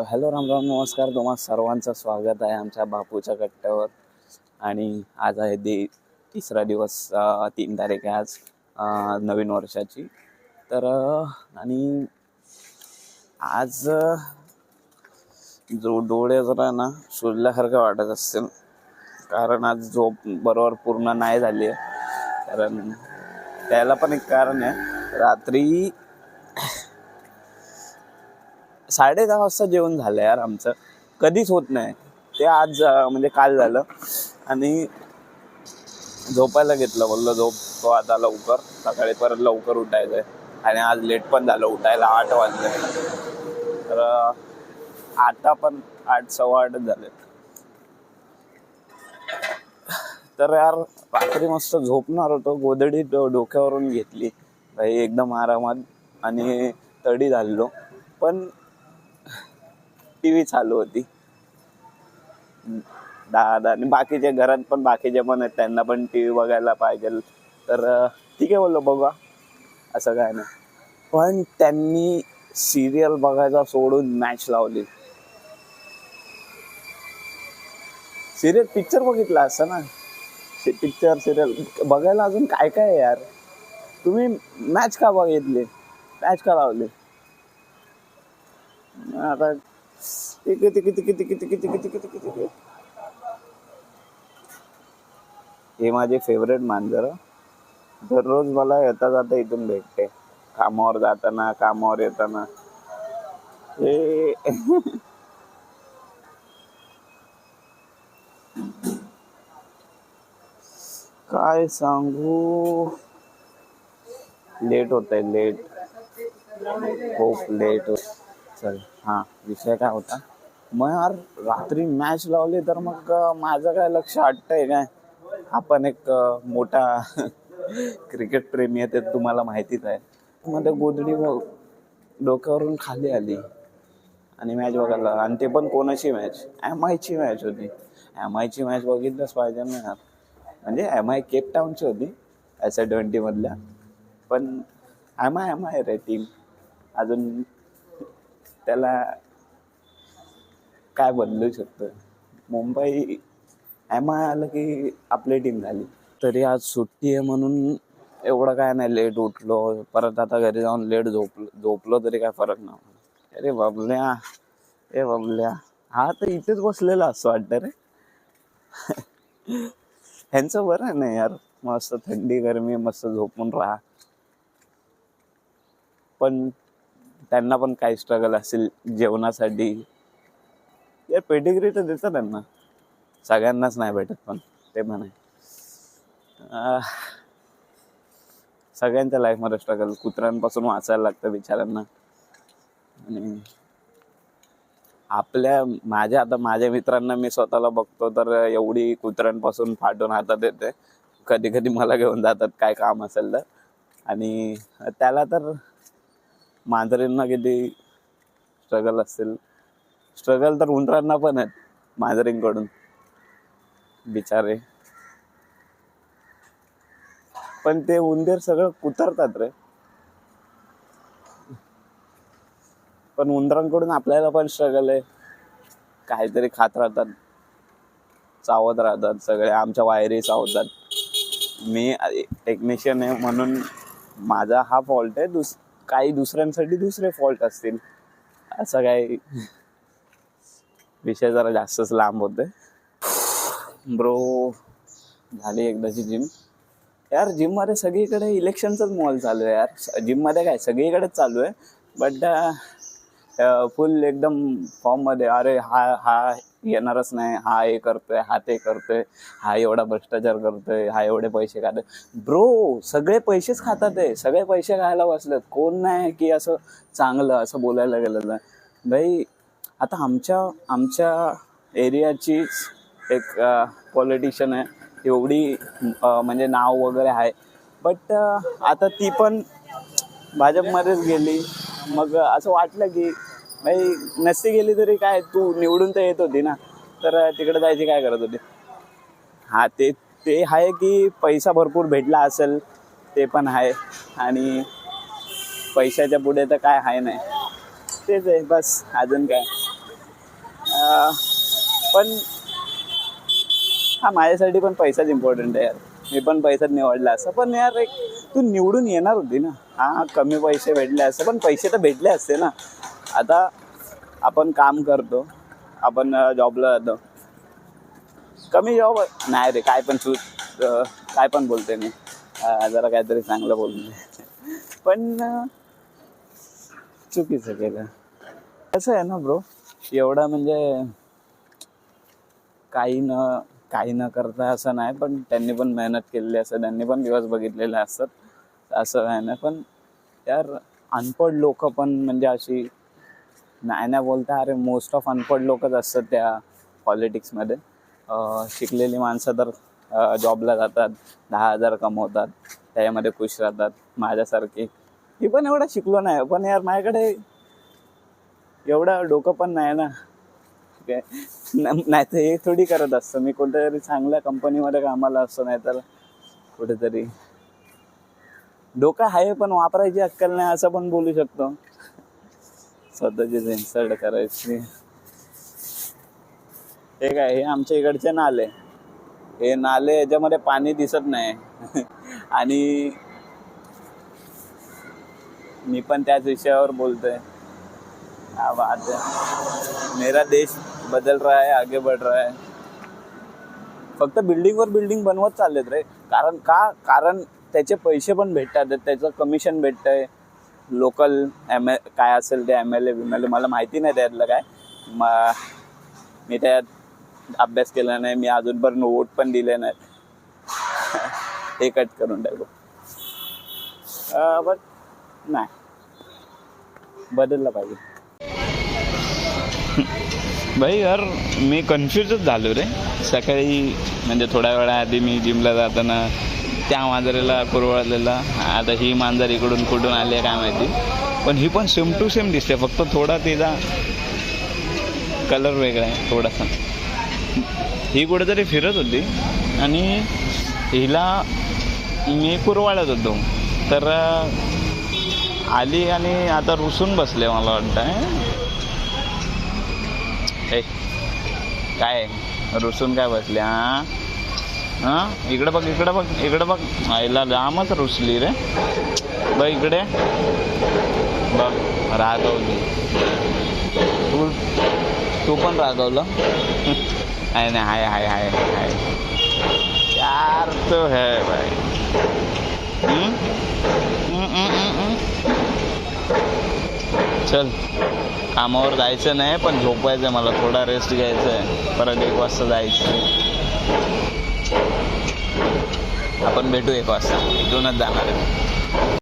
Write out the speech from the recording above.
Hello Ram Ram नमस्कार, तुम्हा सर्वांचं स्वागत आहे आमच्या बापूच्या कट्ट्यावर. आणि आज आहे तिसरा दिवस, 3 तारीख आहे आज, नवीन वर्षाची. तर आणि आज जो डोळे जरा ना सुजल्यासारखं वाटत असतील, कारण आज झोप बरोबर पूर्ण नाही झाली आहे. कारण त्याला पण एक कारण आहे, रात्री 10:30 वाजता जेवण झालं यार आमचं. कधीच होत नाही ते, आज म्हणजे काल झालं. आणि झोपायला घेतलं, बोललो झोप आता लवकर, सकाळी परत लवकर उठायचं आहे. आणि आज लेट पण झालं उठायला, 8 वाजले. तर आता पण 8, 8:15 झाले. तर यार रात्री मस्त झोपणार होतो, गोधडी डोक्यावरून घेतली भाई एकदम आरामात आणि तडी झालो. पण टीव्ही चालू होती. दादा आणि बाकीचे घरात पण बाकीचे पण आहेत, त्यांना पण टीव्ही बघायला पाहिजे. तर ठीक आहे बोललो बघा, असं काय नाही. पण त्यांनी सिरियल बघायचा सोडून मॅच लावली. सिरियल पिक्चर बघितला असं ना, पिक्चर सिरियल बघायला अजून काय काय आहे यार. तुम्ही मॅच का बघितली, मॅच का लावली? आता किती किती किती किती किती किती किती किती किती हे माझे फेवरेट मांजर. दररोज मला येता जाता इथून भेटते, कामावर जाताना, कामावर येताना. हे काय सांगू, लेट होत आहे, लेट, खूप लेट होत. चल हां, विषय काय होता, मग यार रात्री मॅच लावली. तर मग माझं काय लक्ष हटतंय काय, आपण एक मोठा क्रिकेट प्रेमी आहे, ते तुम्हाला माहितीच आहे. मग त्या गोधडी डोक्यावरून खाली आली आणि मॅच बघायला. आणि ते पण कोणाची मॅच, MIची मॅच होती. MIची मॅच बघितलंच पाहिजे ना यार. म्हणजे MI केप टाऊनची होती, S20 मधल्या. पण MI रे टीम, अजून त्याला काय बदलू शकतं. मुंबई MI आलं की आपली टीम झाली. तरी आज सुट्टी आहे म्हणून एवढं काय नाही, लेट उठलो. परत आता घरी जाऊन लेट झोपलो तरी काय फरक नाही. अरे बाबल्या, ए बाबल्या, हा तर इथेच बसलेला असं वाटतं रे. ह्यांचं बरं आहे ना यार, मस्त थंडी गरमी मस्त झोपून राहा. पण त्यांना पण काही स्ट्रगल असेल जेवणासाठी. यार पेडिग्री तर देतं त्यांना, सगळ्यांनाच नाही भेटत, पण ते पण आहे. सगळ्यांच्या लाईफमध्ये स्ट्रगल, कुत्र्यांपासून वाचायला लागतं बिचाऱ्यांना. आणि माझ्या मित्रांना मी स्वतःला बघतो तर एवढी कुत्र्यांपासून फाटून हातात येते. कधी कधी मला घेऊन जातात काय काम असेल तर. आणि त्याला तर मांजरींना किती स्ट्रगल असतील. स्ट्रगल तर उंदरांना पण आहेत मांजरींकडून, बिचारे. पण ते उंदीर सगळं कुतरतात रे. पण उंदरांकडून आपल्याला पण स्ट्रगल आहे. काहीतरी खात राहतात, चावत राहतात, सगळे आमच्या वायरी चावतात. मी टेक्निशियन आहे म्हणून माझा हा फॉल्ट आहे, काही दुसऱ्यांसाठी दुसरे फॉल्ट असतील, असं काही. विषय जरा जास्तच लांब होते ब्रो. झाली एकदाची जिम. यार जिम मध्ये सगळीकडे इलेक्शनचाच मॉल चालू आहे यार. जिम मध्ये काय सगळीकडेच चालू आहे, बट फुल एकदम फॉर्म मध्ये. अरे हा येणारच नाही, हा हे करतोय, हा ते करतोय, हा एवढा भ्रष्टाचार करतोय, हा एवढे पैसे खातोय. ब्रो सगळे पैसेच खातात आहे, सगळे पैसे खायला बसलेत. कोण नाही की असं चांगलं असं बोलायला गेलं तर भाई. आता आमच्या एरियाची एक पॉलिटिशियन आहे, एवढी म्हणजे नाव वगैरे आहे. बट आता ती पण भाजपमध्येच गेली. मग असं वाटलं की भाई नसती गेली तरी काय, तू निवडून तर येत होती ना, तर तिकडे जायची काय करत होती. हा ते आहे की पैसा भरपूर भेटला असेल, ते पण आहे. आणि पैशाच्या पुढे तर काय आहे नाही, तेच आहे बस, अजून काय. पण माझ्यासाठी पण पैसाच इम्पॉर्टंट आहे यार. मी पण पैसाच निवडला असं. पण यार एक तू निवडून येणार होती ना. कमी पैसे भेटले असते पण पैसे तर भेटले असते ना. आता आपण काम करतो, आपण जॉबला जातो, कमी जॉब नाही रे. काय पण बोलते मी. जरा काहीतरी चांगलं बोलते पण चुकीचं केलं. कसं आहे ना ब्रो, एवढा म्हणजे काही न करता असं नाही. पण त्यांनी पण मेहनत केलेली असते, त्यांनी पण दिवस बघितलेले असतात, असं आहे ना. पण यार अनपढ लोक पण म्हणजे अशी नाही बोलता, अरे मोस्ट ऑफ अनपढ लोकच असतात त्या पॉलिटिक्समध्ये. शिकलेली माणसं तर जॉबला जातात, 10,000 कमवतात, त्याच्यामध्ये खुश राहतात. माझ्यासारखी मी पण एवढा शिकलो नाही, पण यार माझ्याकडे एवढं डोकं पण नाही ना. नाही तर हे थोडी करत असतं मी. कुठेतरी चांगल्या कंपनीमध्ये कामाला असतो, नाही तर कुठेतरी डोकं आहे पण वापरायची अक्कल नाही असं पण बोलू शकतो. स्वतःचीच इन्सल्ट करायची. हे काय, हे आमच्या इकडचे नाले. हे नाले याच्यामध्ये पाणी दिसत नाही आणि मी पण त्याच विषयावर बोलतोय. क्या बात है. मेरा देश बदल रहा है, आगे बढ़ रहा है. फक्त बिल्डिंगवर बिल्डिंग बनवत चाललेत रे. कारण त्याचे पैसे पण भेटतात, त्याचं कमिशन भेटतंय. लोकल काय असेल ते MLA मला माहिती नाही त्यातलं काय. मी त्यात अभ्यास केला नाही, मी अजूनपर्यंत वोट पण दिले नाहीत. हे कट करून टाकू. बट नाही, बदललं पाहिजे. भाई यार मी कन्फ्यूजच झालो रे. सकाळी म्हणजे थोड्या वेळाआधी मी जिमला जाताना त्या मांजरेला कुरवाळलेला, आता ही मांजर इकडून कुठून आली आहे काय माहिती. पण ही पण सेम टू सेम दिसते, फक्त थोडा तिचा कलर वेगळा आहे थोडासा. ही कुठेतरी फिरत होती आणि हिला मी कुरवाळत होतो, तर आली आणि आता रुसून बसले मला वाटतं. काय रुसून काय बसले? इकडे बघ. आईला जामच रुसली रे. बघ इकडे बघ, रागवली. तू पण रागवलं? नाही हाय यार तो है भाई. चल, कामावर जायचं नाही पण झोपायचं आहे मला, थोडा रेस्ट घ्यायचा आहे, परत 1 वाजता जायचं. आपण भेटू 1 वाजता, इथूनच जाणार आहे.